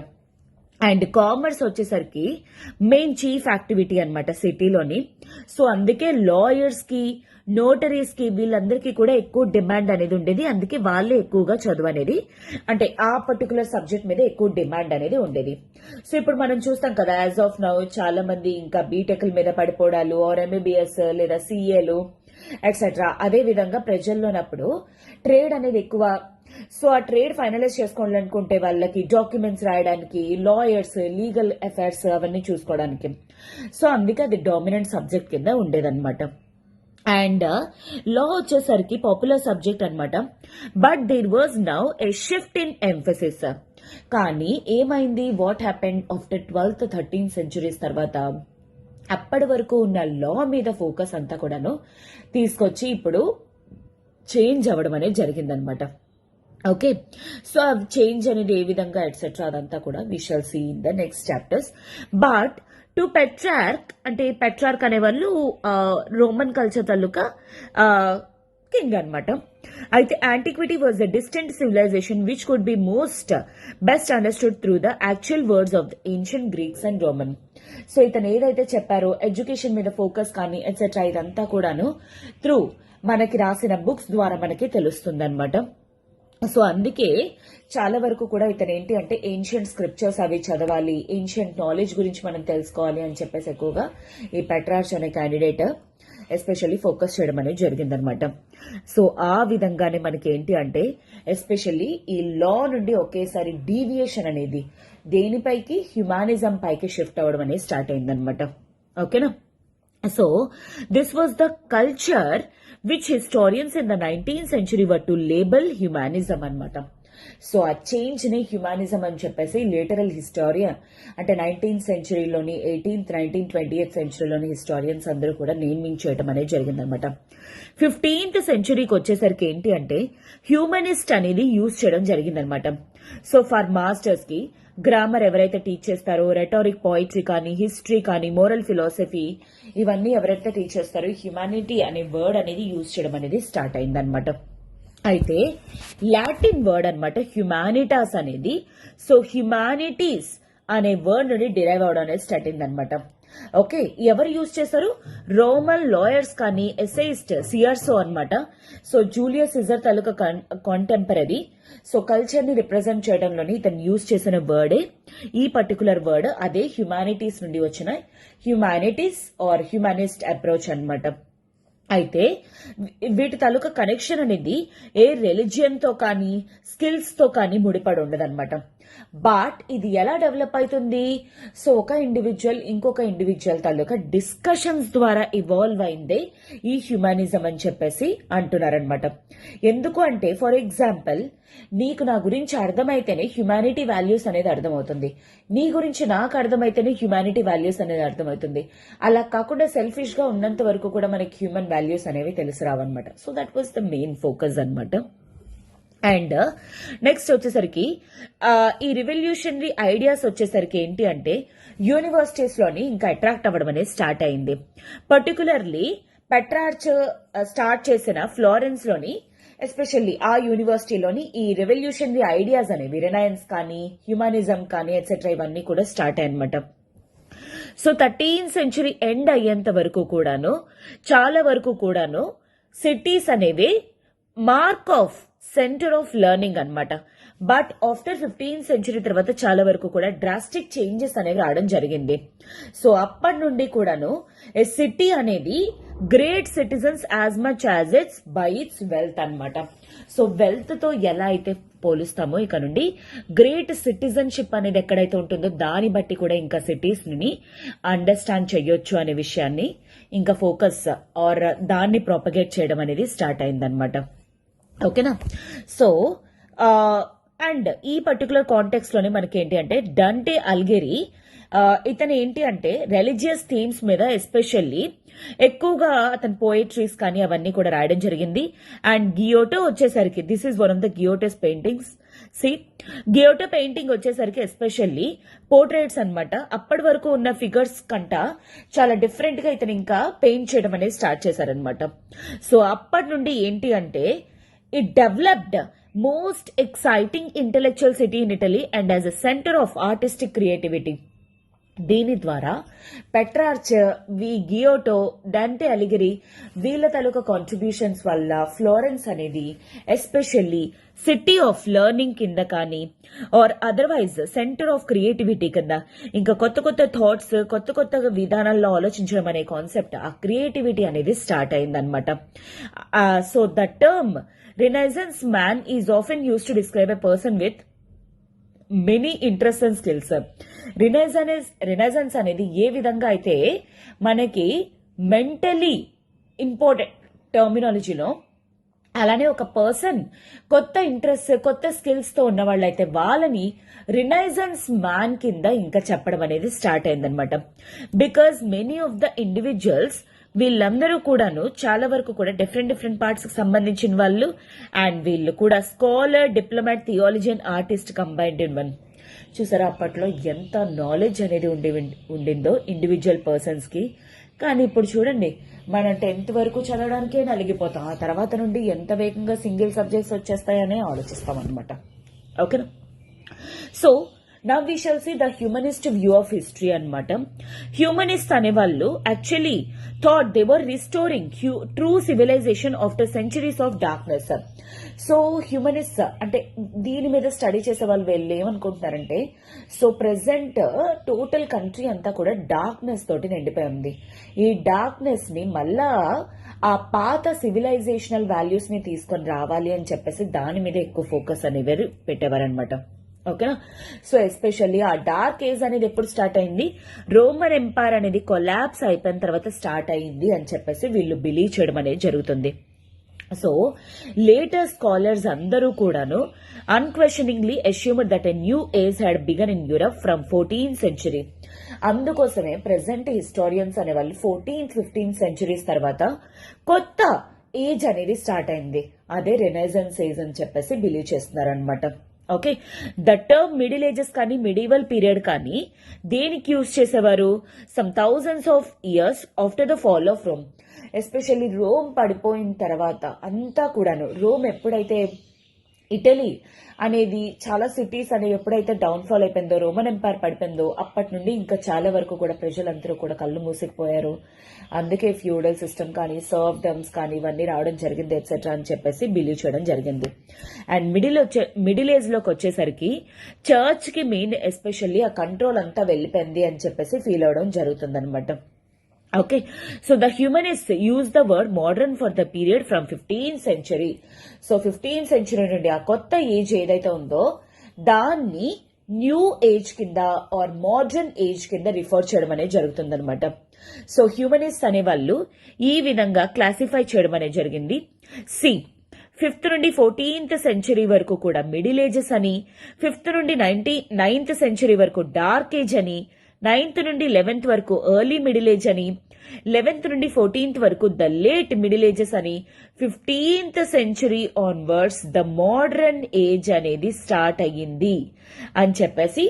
Speaker 1: అండ్ కామర్స్ వచ్చేసరికి మెయిన్ చీఫ్ యాక్టివిటీ అన్నమాట సిటీలోని. సో అందుకే లాయర్స్ కి, నోటరీస్ కి, వీళ్ళందరికీ కూడా ఎక్కువ డిమాండ్ అనేది ఉండేది. అందుకే వాళ్ళే ఎక్కువగా చదువు అనేది అంటే ఆ పర్టికులర్ సబ్జెక్ట్ మీద ఎక్కువ డిమాండ్ అనేది ఉండేది. సో ఇప్పుడు మనం చూస్తాం కదా, యాజ్ ఆఫ్ నౌ చాలా మంది ఇంకా బీటెక్ల మీద పడిపోవడాలు, ఆర్ ఎంబీబీఎస్ లేదా సిఏలు ఎట్సెట్రా. అదే విధంగా ప్రజల్లోనప్పుడు ట్రేడ్ అనేది ఎక్కువ. సో ఆ ట్రేడ్ ఫైనలైజ్ చేసుకోవాలనుకుంటే వాళ్ళకి డాక్యుమెంట్స్ రాయడానికి, లాయర్స్, లీగల్ అఫైర్స్ అవన్నీ చూసుకోవడానికి. సో అందుకే అది డామినెంట్ సబ్జెక్ట్ కింద ఉండేదన్నమాట. అండ్ లా వచ్చేసరికి పాపులర్ సబ్జెక్ట్ అన్నమాట. But there was now a shift in emphasis. కానీ ఏమైంది, what happened after 12th 13th centuries తర్వాత అప్పటి వరకు ఉన్న లా మీద ఫోకస్ అంతా కూడాను తీసుకొచ్చి ఇప్పుడు చేంజ్ అవ్వడం అనేది జరిగిందనమాట. ఓకే, సో ఆ చేంజ్ అనేది ఏ విధంగా ఎట్సెట్రా అదంతా కూడా we shall see in the next chapters. But to Petrarch, అంటే పెట్రార్క్ అనేవాళ్ళు రోమన్ కల్చర్ తాలూకా కింగ్ అనమాట. అయితే antiquity was the distant civilization which could be most best understood through the actual words of the ancient Greeks and Roman. So ఇతను ఏదైతే చెప్పారో education మీద focus కానీ ఎట్సెట్రా ఇదంతా కూడాను త్రూ మనకి రాసిన బుక్స్ ద్వారా మనకి తెలుస్తుంది అనమాట. సో అందుకే చాలా వరకు కూడా ఇతను ఏంటి అంటే ఏన్షియంట్ స్క్రిప్చర్స్ అవి చదవాలి, ఏన్షియంట్ నాలెడ్జ్ గురించి మనం తెలుసుకోవాలి అని చెప్పేసి ఎక్కువగా ఈ పెట్రార్చ్ అనే క్యాండిడేట్ ఎస్పెషల్లీ ఫోకస్ చేయడం అనేది జరిగిందనమాట. సో ఆ విధంగానే మనకి ఏంటి అంటే ఎస్పెషల్లీ ఈ లా నుండి ఒకేసారి డీవియేషన్ అనేది దేనిపైకి, హ్యుమానిజం పైకి షిఫ్ట్ అవ్వడం అనేది స్టార్ట్ అయిందనమాట. ఓకేనా. So this was the culture which historians in the 19th century were to label humanism అనమాట. సో ఆ చేంజ్ ని హ్యుమానిజం అని చెప్పేసి లిటరల్ హిస్టారియన్ అంటే 19th సెంచురీలోని 18th 19th 20th సెంచురీలోని historians అందరూ కూడా నేమింగ్ చేయడం అనేది జరిగిందనమాట. 15th సెంచురీకి వచ్చేసరికి ఏంటి అంటే హ్యూమనిస్ట్ అనేది యూజ్ చేయడం జరిగిందనమాట. సో ఫర్ మాస్టర్స్ కి గ్రామర్ ఎవరైతే టీచ్ చేస్తారో, రెటారిక్, పోయిట్రీ కానీ, హిస్టరీ కానీ, మోరల్ ఫిలాసఫీ ఇవన్నీ ఎవరైతే టీచ్ చేస్తారో హ్యుమానిటీ అనే వర్డ్ అనేది యూజ్ చేయడం అనేది స్టార్ట్ అయిందనమాట. అయితే లాటిన్ వర్డ్ అనమాట హ్యుమానిటాస్ అనేది. సో హ్యుమానిటీస్ అనే వర్డ్ నుండి డిరైవ్ అవడం అనేది స్టార్ట్ అయిందనమాట. ఓకే, ఎవరు యూజ్ చేశారు? రోమన్ లాయర్స్ కానీ, ఎసైస్ట్, సియర్సో అనమాట. సో జూలియస్ సిజర్ తాలూకా కాంటెంపరీ. సో కల్చర్ ని రిప్రజెంట్ చేయడంలోని ఇతను యూజ్ చేసిన వర్డే ఈ పర్టికులర్ వర్డ్. అదే హ్యుమానిటీస్ నుండి వచ్చిన హ్యుమానిటీస్ ఆర్ హ్యుమానిస్ట్ అప్రోచ్ అనమాట. అయితే వీటి తాలూకా కనెక్షన్ అనేది ఏ రిలిజియన్ తో కానీ, స్కిల్స్ తో కానీ ముడిపడి ఉండదన్నమాట. బట్ ఇది ఎలా డెవలప్ అవుతుంది? సో ఒక ఇండివిజువల్ ఇంకొక ఇండివిజువల్ తాలూకా డిస్కషన్స్ ద్వారా ఇవాల్వ్ అయిందే ఈ హ్యుమానిజం అని చెప్పేసి అంటున్నారనమాట. ఎందుకు అంటే ఫర్ ఎగ్జాంపుల్ నీకు నా గురించి అర్థమైతేనే హ్యుమానిటీ వాల్యూస్ అనేది అర్థమవుతుంది, నీ గురించి నాకు అర్థమైతేనే హ్యుమానిటీ వాల్యూస్ అనేది అర్థమవుతుంది. అలా కాకుండా సెల్ఫిష్ గా ఉన్నంత వరకు కూడా మనకి హ్యూమన్ వాల్యూస్ అనేవి తెలిసి రావన్నమాట. So that was the main focus అనమాట. అండ్ నెక్స్ట్ వచ్చేసరికి ఈ రివల్యూషనరీ ఐడియాస్ వచ్చేసరికి ఏంటి అంటే యూనివర్సిటీస్ లోని ఇంకా అట్రాక్ట్ అవ్వడం అనేది స్టార్ట్ అయింది. పర్టికులర్లీ పెట్రార్చ్ స్టార్ట్ చేసిన ఫ్లోరెన్స్ లోని ఎస్పెషల్లీ ఆ యూనివర్సిటీలోని ఈ రెవల్యూషనరీ ఐడియాస్ అనేవి రెనైన్స్ కానీ, హ్యూమనిజం కానీ ఎట్సెట్రా ఇవన్నీ కూడా స్టార్ట్ అయ్యనమాట. సో 13th సెంచురీ ఎండ్ అయ్యేంత వరకు కూడాను చాలా వరకు కూడాను సిటీస్ అనేవి mark of centre of learning అనమాట. బట్ ఆఫ్టర్ 15th సెంచురీ తర్వాత చాలా వరకు కూడా డ్రాస్టిక్ చేంజెస్ అనేవి రావడం జరిగింది. సో అప్పటి నుండి కూడాను ఏ సిటీ అనేది great citizens as much as it's by it's wealth అనమాట. సో వెల్త్ తో ఎలా అయితే పోలుస్తామో ఇక నుండి గ్రేట్ సిటిజన్షిప్ అనేది ఎక్కడైతే ఉంటుందో దాన్ని బట్టి కూడా ఇంకా సిటీస్ ని అండర్స్టాండ్ చేయొచ్చు అనే విషయాన్ని ఇంకా ఫోకస్ ఆర్ దాన్ని ప్రాపగేట్ చేయడం అనేది స్టార్ట్ అయిందనమాట. ఓకేనా. సో అండ్ ఈ పర్టికులర్ కాంటెక్స్ట్ లోనే మనకి ఏంటి అంటే డంటే అల్గెరీ ఇతను ఏంటి అంటే రిలీజియస్ థీమ్స్ మీద ఎస్పెషల్లీ ఎక్కువగా అతని పోయిట్రీస్ కానీ అవన్నీ కూడా రాయడం జరిగింది. అండ్ గియోటో వచ్చేసరికి this is one of the Giotto's paintings. Giotto painting వచ్చేసరికి ఎస్పెషల్లీ పోర్ట్రేట్స్ అనమాట. అప్పటి వరకు ఉన్న ఫిగర్స్ కంట చాలా డిఫరెంట్ గా ఇతను ఇంకా పెయింట్ చేయడం అనేది స్టార్ట్ చేశారనమాట. సో అప్పటి నుండి ఏంటి అంటే it developed most exciting intellectual city in Italy and as a center of artistic creativity. దీని ద్వారా పెట్రార్చ్, గియోటో, డంటే అలిగిరి వీళ్ళ తాలూకా కాంట్రిబ్యూషన్స్ వల్ల ఫ్లోరెన్స్ అనేది ఎస్పెషల్లీ సిటీ ఆఫ్ లెర్నింగ్ కింద కానీ or otherwise centre of creativity కింద ఇంకా కొత్త కొత్త థాట్స్, కొత్త కొత్త విధానాల్లో ఆలోచించడం అనే కాన్సెప్ట్, ఆ క్రియేటివిటీ అనేది స్టార్ట్ అయిందనమాట. So the term Renaissance man is often used to describe a person with many interests and skills. Renaissance అనేది ఏ విధంగా అయితే మనకి మెంటలీ ఇంపార్టెంట్ టర్మినాలజీలో. అలానే ఒక పర్సన్ కొత్త ఇంట్రెస్ట్, కొత్త స్కిల్స్ తో ఉన్న వాళ్ళైతే వాళ్ళని రినైజన్స్ మ్యాన్ కింద ఇంకా చెప్పడం అనేది స్టార్ట్ అయిందనమాట. Because many of the individuals వీళ్ళందరూ కూడాను చాలా వరకు కూడా డిఫరెంట్ పార్ట్స్ కి సంబంధించిన వాళ్ళు, అండ్ వీళ్ళు కూడా scholar, diplomat, theologian, artist combined in one. చూసారా అప్పట్లో ఎంత నాలెడ్జ్ అనేది ఉండిందో ఇండివిజువల్ పర్సన్స్ కి. కానీ ఇప్పుడు చూడండి, మనం 10th వరకు చదవడానికే నలిగిపోతాం. ఆ తర్వాత నుండి ఎంత వేగంగా సింగిల్ సబ్జెక్ట్స్ వచ్చేస్తాయనే ఆలోచిస్తాం అనమాట. ఓకేనా? So now we shall see the humanist view of history అనమాట. హ్యూమనిస్ట్ అనే వాళ్ళు actually thought they were restoring true civilization after centuries of darkness. So humanist అంటే దీని మీద స్టడీ చేసే వాళ్ళు వీళ్ళు ఏమనుకుంటున్నారంటే, సో ప్రెసెంట్ టోటల్ కంట్రీ అంతా కూడా డార్క్నెస్ తోటి నిండిపోయి ఉంది. ఈ డార్క్నెస్ ని మళ్ళా ఆ పాత సివిలైజేషనల్ వాల్యూస్ ని తీసుకొని రావాలి అని చెప్పేసి దాని మీద ఎక్కువ ఫోకస్ అనేవారు పెట్టేవారనమాట. ఓకేనా? సో ఎస్పెషల్లీ ఆ డార్క్ ఏజ్ అనేది ఎప్పుడు స్టార్ట్ అయింది, రోమన్ ఎంపైర్ అనేది కొలాప్స్ అయిపోయిన తర్వాత స్టార్ట్ అయింది అని చెప్పేసి వీళ్ళు బిలీవ్ చేయడం అనేది జరుగుతుంది. సో లేటర్ స్కాలర్స్ అందరూ కూడాను unquestioningly assumed that a new age had begun in Europe from 14th century. అందుకోసమే ప్రెసెంట్ హిస్టారియన్స్ అనే వాళ్ళు 14th, 15th centuries తర్వాత కొత్త ఏజ్ అనేది స్టార్ట్ అయింది. అదే రెనైజన్స్ ఏజ్ అని చెప్పేసి బిలీవ్ చేస్తున్నారు అనమాట. Okay, the term middle ages కానీ మిడివల్ పీరియడ్ కానీ దేనికి యూజ్ చేసేవారు? Some thousands of years after the fall of Rome. Especially Rome పడిపోయిన తర్వాత అంతా కూడాను, రోమ్ ఎప్పుడైతే ఇటలీ అనేది చాలా సిటీస్ అనేవి ఎప్పుడైతే డౌన్ఫాల్ అయిపోయిందో, రోమన్ ఎంపైర్ పడిపోయిందో, అప్పటి నుండి ఇంకా చాలా వరకు కూడా ప్రజలందరూ కూడా కళ్ళు మూసుకుపోయారు. అందుకే ఫ్యూడల్ సిస్టమ్ కానీ సర్వ్డమ్స్ కానీ ఇవన్నీ రావడం జరిగింది ఎట్సెట్రా అని చెప్పేసి బిలీవ్ చేయడం జరిగింది. అండ్ మిడిల్ ఏజ్ లోకి వచ్చేసరికి చర్చ్ కి మెయిన్ ఎస్పెషల్లీ ఆ కంట్రోల్ అంతా వెళ్ళిపోయింది అని చెప్పేసి ఫీల్ అవడం జరుగుతుంది అనమాట. Okay, so the humanists use the word modern for the period from 15th century. So 15th century నుండి ఆ కొత్త ఏజ్ ఏదైతే ఉందో దాన్ని న్యూ ఏజ్ కింద ఆర్ మోడర్న్ ఏజ్ కింద రిఫర్ చేయడం అనేది జరుగుతుంది అనమాట. సో హ్యూమనిస్ట్ అనే వాళ్ళు ఈ విధంగా క్లాసిఫై చేయడం అనేది జరిగింది. సి 5th నుండి 14th century వరకు కూడా మిడిల్ ఏజెస్ అని, 5th నుండి 9th century వరకు డార్క్ ఏజ్ అని, 9th నుండి 11th వరకు ఎర్లీ మిడిల్ ఏజ్ అని, 11th నుండి 14th వరకు ద లేట్ మిడిల్ ఏజెస్ అని, 15th century onwards the modern age అనేది స్టార్ట్ అయ్యింది అని చెప్పేసి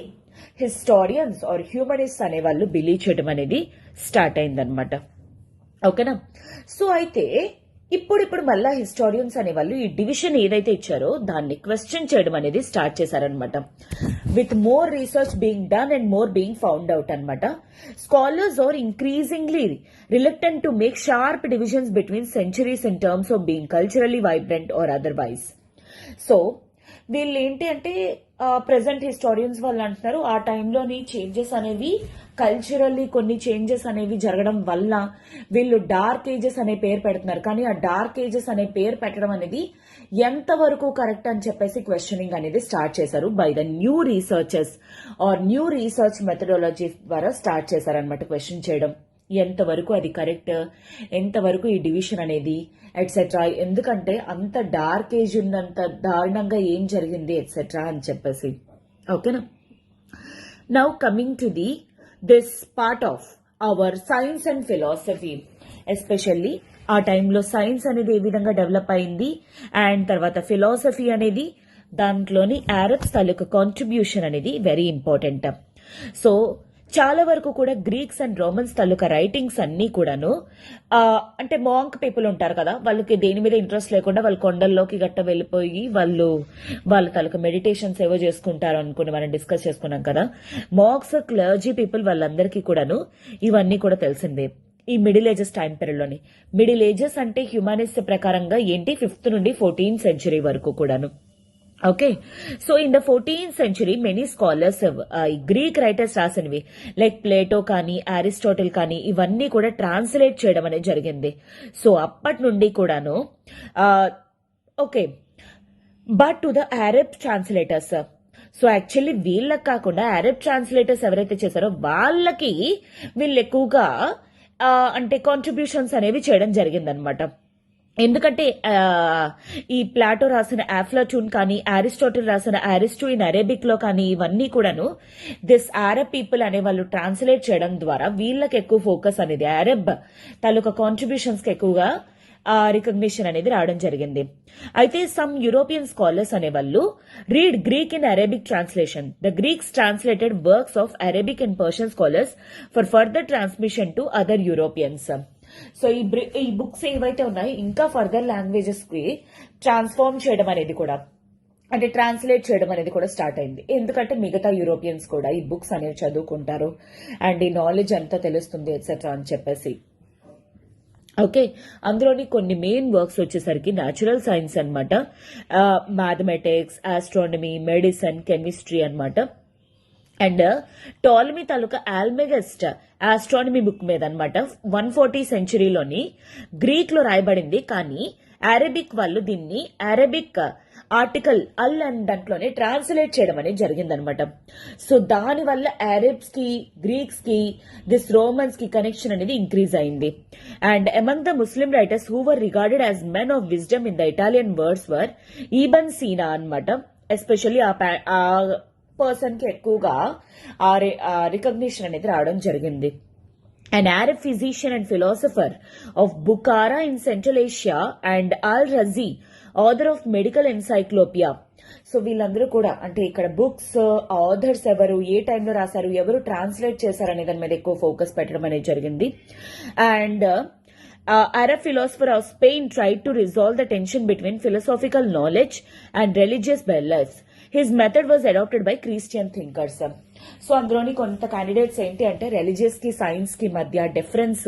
Speaker 1: హిస్టారియన్స్ ఆర్ హ్యూమనిస్ట్ అనే వాళ్ళు బిలీవ్ చేయడం అనేది స్టార్ట్ అయిందనమాట. ఓకేనా? సో అయితే ఇప్పుడు మళ్ళా హిస్టారియన్స్ అనేవాళ్ళు ఈ డివిజన్ ఏదైతే ఇచ్చారో దాన్ని క్వశ్చన్ చేయడం అనేది స్టార్ట్ చేశారనమాట. With more research being done and more being found out అనమాట. Scholars are increasingly reluctant to make sharp divisions between centuries in terms of being culturally vibrant or otherwise. So వీళ్ళు ఏంటి అంటే present historians వాళ్ళు అంటున్నారు ఆ టైంలోని changes అనేవి culturally కొన్ని చేంజెస్ అనేవి జరగడం వల్ల వీళ్ళు డార్క్ ఏజెస్ అనే పేరు పెడుతున్నారు. కానీ ఆ డార్క్ ఏజెస్ అనే పేరు పెట్టడం అనేది ఎంతవరకు కరెక్ట్ అని చెప్పేసి క్వశ్చనింగ్ అనేది స్టార్ట్ చేశారు by the new researchers or new research methodology ద్వారా స్టార్ట్ చేశారనమాట క్వశ్చన్ చేయడం. ఎంతవరకు అది కరెక్ట్, ఎంతవరకు ఈ డివిజన్ అనేది ఎట్సెట్రా, ఎందుకంటే అంత డార్క్ ఏజ్ ఉన్నంత దారుణంగా ఏం జరిగింది ఎట్సెట్రా అని చెప్పేసి. ఓకేనా? Now coming to this part of our science and philosophy. Especially ఆ టైంలో సైన్స్ అనేది ఏ విధంగా డెవలప్ అయింది అండ్ తర్వాత ఫిలాసఫీ అనేది దాంట్లోని అరబ్స్ తాలూకు కాంట్రిబ్యూషన్ అనేది వెరీ ఇంపార్టెంట్. సో చాలా వరకు కూడా Greeks and Romans taluka writings అన్ని కూడాను అంటే మాంక్ పీపుల్ ఉంటారు కదా, వాళ్ళకి దేని మీద ఇంట్రెస్ట్ లేకుండా వాళ్ళు కొండల్లోకి గట్ట వెళ్ళిపోయి వాళ్ళ తాలూకా మెడిటేషన్స్ ఏవో చేసుకుంటారు అనుకుని మనం డిస్కస్ చేసుకున్నాం కదా. మాంక్స్, క్లర్జీ పీపుల్ వాళ్ళందరికీ కూడాను ఇవన్నీ కూడా తెలిసిందే ఈ మిడిల్ ఏజెస్ టైం పీరియడ్ లోని. మిడిల్ ఏజెస్ అంటే హ్యూమానిస్ట్ ప్రకారంగా ఏంటి 5th నుండి 14th century వరకు కూడాను. Okay, so in the 14th century many scholars Greek writers రాసినవి లైక్ ప్లేటో కానీ అరిస్టాటిల్ కానీ ఇవన్నీ కూడా ట్రాన్స్లేట్ చేయడం అనేది జరిగింది. సో అప్పటి నుండి కూడాను okay, but to the Arab translators. So actually వీళ్ళకి కాకుండా అరబ్ ట్రాన్స్లేటర్స్ ఎవరైతే చేశారో వాళ్ళకి వీళ్ళు ఎక్కువగా అంటే కాంట్రిబ్యూషన్స్ అనేవి చేయడం జరిగిందనమాట. ఎందుకంటే ఈ ప్లాటో రాసిన ఆఫ్లాటూన్ కానీ అరిస్టాటిల్ రాసిన అరిస్టో ఇన్ అరేబిక్ లో కానీ ఇవన్నీ కూడాను దిస్ అరబ్ పీపుల్ అనే వాళ్ళు ట్రాన్స్లేట్ చేయడం ద్వారా వీళ్ళకి ఎక్కువ ఫోకస్ అనేది అరబ్ తాలూకా కాంట్రిబ్యూషన్స్ కి ఎక్కువగా రికగ్నిషన్ అనేది రావడం జరిగింది. అయితే సమ్ యూరోపియన్ స్కాలర్స్ అనేవాళ్ళు read Greek in Arabic translation. The Greeks translated works of Arabic and Persian scholars for further transmission to other Europeans. So ఈ బుక్స్ ఏవైతే ఉన్నాయో ఇంకా ఫర్దర్ లాంగ్వేజెస్ కి ట్రాన్స్ఫార్మ్ చేయడం అనేది కూడా అంటే ట్రాన్స్లేట్ చేయడం అనేది కూడా స్టార్ట్ అయింది. ఎందుకంటే మిగతా యూరోపియన్స్ కూడా ఈ బుక్స్ అనేవి చదువుకుంటారు అండ్ ఈ నాలెడ్జ్ అంతా తెలుస్తుంది ఎట్సెట్రా అని చెప్పేసి. ఓకే, అందులోని కొన్ని మెయిన్ వర్క్స్ వచ్చేసరికి న్యాచురల్ సైన్స్ అనమాట, మ్యాథమెటిక్స్, ఆస్ట్రానమీ, మెడిసిన్, కెమిస్ట్రీ అనమాట. అండ్ టాలమీ తాలూకా ఆల్మెగస్ట్ ఆస్ట్రానమీ బుక్ మీద అనమాట 140 సెంచరీలోని గ్రీక్ లో రాయబడింది. కానీ అరబిక్ వాళ్ళు దీన్ని అరబిక్ ఆర్టికల్ అల్ అండ్ దాంట్లోనే ట్రాన్స్లేట్ చేయడం అనేది జరిగిందనమాట. సో దాని వల్ల అరబ్స్ కి గ్రీక్స్ కి దిస్ రోమన్స్ కి కనెక్షన్ అనేది ఇంక్రీజ్ అయింది. And among the Muslim writers who were regarded as men of wisdom in the Italian words were Ibn Sina అనమాట. ఎస్పెషల్లీ ఆ పర్సన్ కి ఎక్కువగా రికగ్నిషన్ అనేది రావడం జరిగింది. An Arab physician and philosopher of Bukhara in Central Asia and Al-Razi, author of Medical Encyclopedia. So వీళ్ళందరూ కూడా అంటే ఇక్కడ బుక్స్ ఆథర్స్ ఎవరు, ఏ టైంలో రాశారు, ఎవరు ట్రాన్స్లేట్ చేశారు అనే దాని మీద ఎక్కువ ఫోకస్ పెట్టడం అనేది జరిగింది. And Arab philosopher of Spain tried to resolve the tension between philosophical knowledge and religious beliefs. His method was adopted by Christian thinkers. So అందులోని కొంత క్యాండిడేట్స్ ఏంటి అంటే రిలీజియస్ కి సైన్స్ కి మధ్య డిఫరెన్స్,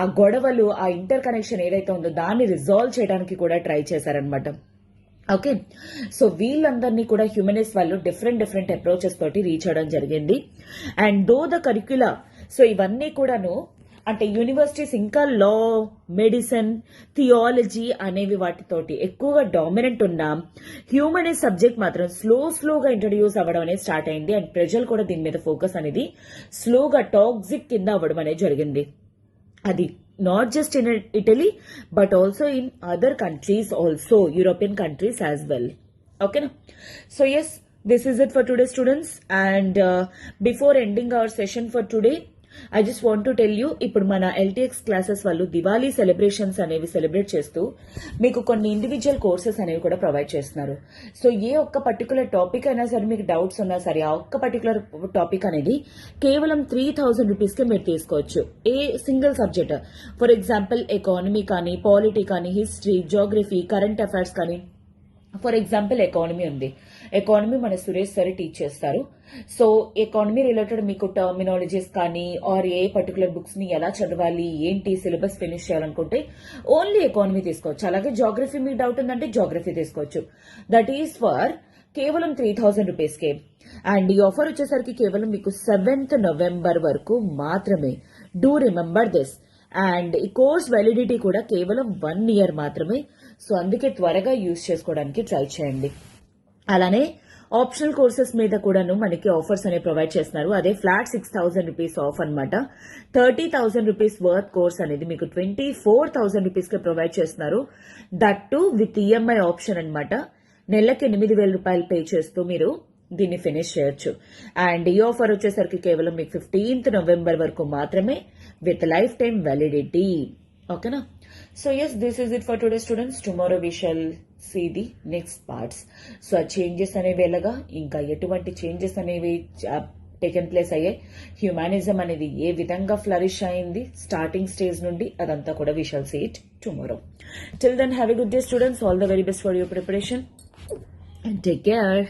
Speaker 1: ఆ గొడవలు, ఆ ఇంటర్ కనెక్షన్ ఏదైతే ఉందో దాన్ని రిజాల్వ్ చేయడానికి కూడా ట్రై చేశారనమాట. ఓకే, సో వీళ్ళందరినీ కూడా హ్యూమనిస్ట్ వాళ్ళు డిఫరెంట్ అప్రోచెస్ తోటి రీచ్ అవడం జరిగింది. అండ్ దో ద కరిక్యులా, సో ఇవన్నీ కూడాను అంటే యూనివర్సిటీస్ ఇంకా లా, మెడిసిన్, థియాలజీ అనేవి వాటితోటి ఎక్కువగా డామినెంట్ ఉన్న హ్యూమనిస్ట్ సబ్జెక్ట్ మాత్రం స్లోగా ఇంట్రడ్యూస్ అవ్వడం అనేది స్టార్ట్ అయింది. అండ్ ప్రజలు కూడా దీని మీద ఫోకస్ అనేది స్లోగా టాక్సిక్ కింద అవ్వడం అనేది జరిగింది. అది not just in Italy but also in other countries also, European countries as well. ఓకేనా? So yes, this is it for today students. And before ending our session for today I just want to tell you, ఇప్పుడు మన LTX classes వాళ్ళు Diwali celebrations అనేవి celebrate చేస్తూ మీకు కొన్ని individual courses అనేవి కూడా ప్రొవైడ్ చేస్తున్నారు. సో ఏ ఒక్క పర్టికులర్ టాపిక్ అయినా సరే మీకు డౌట్స్ ఉన్నా సరే ఆ ఒక్క పర్టికులర్ టాపిక్ అనేది కేవలం 3000 రూపీస్కే మీరు తీసుకోవచ్చు. A single subject, for example economy కానీ, పాలిటీ కానీ, హిస్టరీ, జోగ్రఫీ, కరెంట్ అఫైర్స్ కానీ. ఫర్ ఎగ్జాంపుల్ ఎకానమీ ఉంది, ఎకానమీ మన సురేష్ సార్ టీచ్ చేస్తారు. సో ఎకానమీ రిలేటెడ్ మీకు టర్మినాలజీస్ కానీ ఆర్ ఏ పర్టికులర్ బుక్స్ ని ఎలా చదవాలి, ఏంటి సిలబస్ ఫినిష్ చేయాలనుకుంటే ఓన్లీ ఎకానమీ తీసుకోవచ్చు. అలాగే జాగ్రఫీ మీకు డౌట్ ఉందంటే జాగ్రఫీ తీసుకోవచ్చు. దట్ ఈస్ ఫర్ కేవలం 3000 రూపీస్కే. అండ్ ఈ ఆఫర్ వచ్చేసరికి కేవలం మీకు 7th November వరకు మాత్రమే. Do remember this. అండ్ ఈ కోర్స్ వ్యాలిడిటీ కూడా కేవలం 1 year మాత్రమే. సో అందుకే త్వరగా యూజ్ చేసుకోవడానికి ట్రై చేయండి. అలానే ఆప్షనల్ కోర్సెస్ మీద కూడాను మనకి ఆఫర్స్ అనేవి ప్రొవైడ్ చేస్తున్నారు. అదే ఫ్లాట్ 6000 రూపీస్ ఆఫ్ అనమాట. 30,000 రూపీస్ వర్త్ కోర్స్ అనేది మీకు 24,000 రూపీస్ కి ప్రొవైడ్ చేస్తున్నారు. That to with EMI option అనమాట. నెలకి 8,000 రూపాయలు పే చేస్తూ మీరు దీన్ని ఫినిష్ చేయొచ్చు. అండ్ ఈ ఆఫర్ వచ్చేసరికి కేవలం మీకు 15th November వరకు మాత్రమే విత్ లైఫ్ టైమ్ వ్యాలిడిటీ. ఓకేనా? So yes, this is it for today students. Tomorrow we shall see the next parts. So ఆ చేంజెస్ అనేవి ఎలాగా, ఇంకా ఎటువంటి చేంజెస్ అనేవి టేకెన్ ప్లేస్ అయ్యాయి, హ్యూమానిజం అనేది ఏ విధంగా ఫ్లరిష్ అయింది స్టార్టింగ్ స్టేజ్ నుండి, అదంతా కూడా we shall see it tomorrow. Till then have a good day students. All the very best for your preparation and take care.